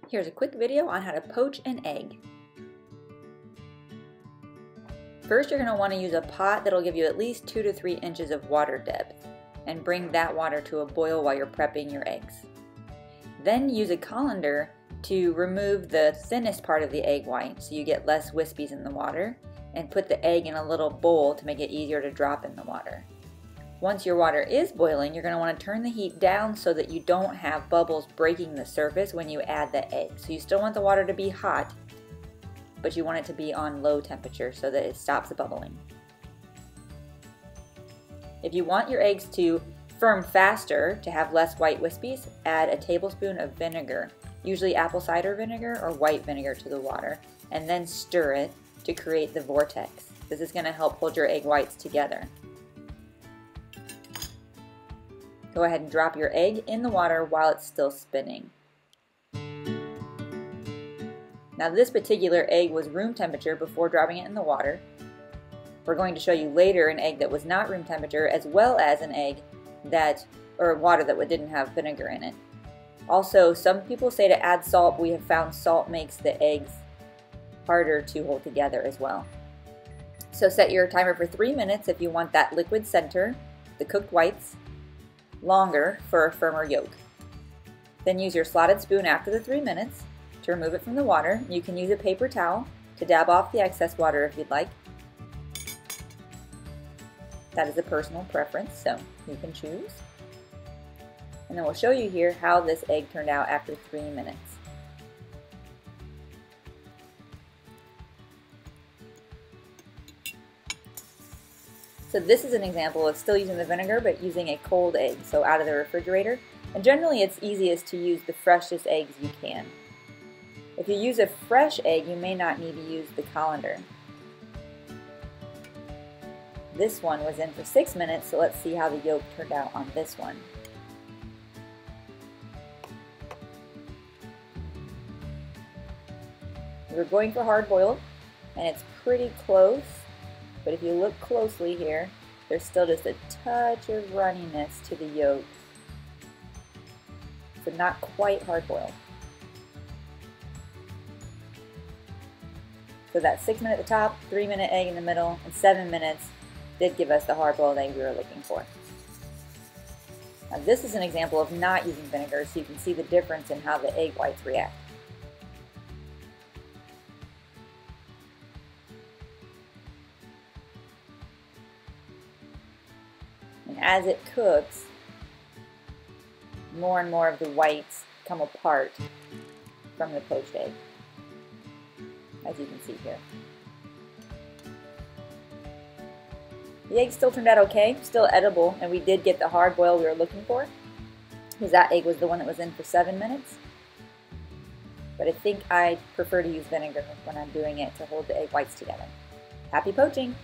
Here's a quick video on how to poach an egg. First, you're going to want to use a pot that'll give you at least 2 to 3 inches of water depth and bring that water to a boil while you're prepping your eggs. Then use a colander to remove the thinnest part of the egg white so you get less wispies in the water, and put the egg in a little bowl to make it easier to drop in the water. Once your water is boiling, you're going to want to turn the heat down so that you don't have bubbles breaking the surface when you add the egg. So you still want the water to be hot, but you want it to be on low temperature so that it stops the bubbling. If you want your eggs to firm faster, to have less white wispies, add a tablespoon of vinegar, usually apple cider vinegar or white vinegar, to the water, and then stir it to create the vortex. This is going to help hold your egg whites together. Go ahead and drop your egg in the water while it's still spinning. Now this particular egg was room temperature before dropping it in the water. We're going to show you later an egg that was not room temperature, as well as an egg or water that didn't have vinegar in it. Also, some people say to add salt. We have found salt makes the eggs harder to hold together as well. So set your timer for 3 minutes if you want that liquid center, the cooked whites, longer for a firmer yolk. Then use your slotted spoon after the 3 minutes to remove it from the water. You can use a paper towel to dab off the excess water if you'd like. That is a personal preference, so you can choose. And then we'll show you here how this egg turned out after 3 minutes. So this is an example of still using the vinegar, but using a cold egg, so out of the refrigerator. And generally it's easiest to use the freshest eggs you can. If you use a fresh egg, you may not need to use the colander. This one was in for 6 minutes, so let's see how the yolk turned out on this one. We're going for hard boiled, and it's pretty close. But if you look closely here, there's still just a touch of runniness to the yolk. So not quite hard boiled. So that 6 minute at the top, 3 minute egg in the middle, and 7 minutes did give us the hard boiled egg we were looking for. Now this is an example of not using vinegar, so you can see the difference in how the egg whites react. And as it cooks, more and more of the whites come apart from the poached egg, as you can see here. The egg still turned out okay, still edible, and we did get the hard boil we were looking for, because that egg was the one that was in for 7 minutes. But I think I prefer to use vinegar when I'm doing it to hold the egg whites together. Happy poaching!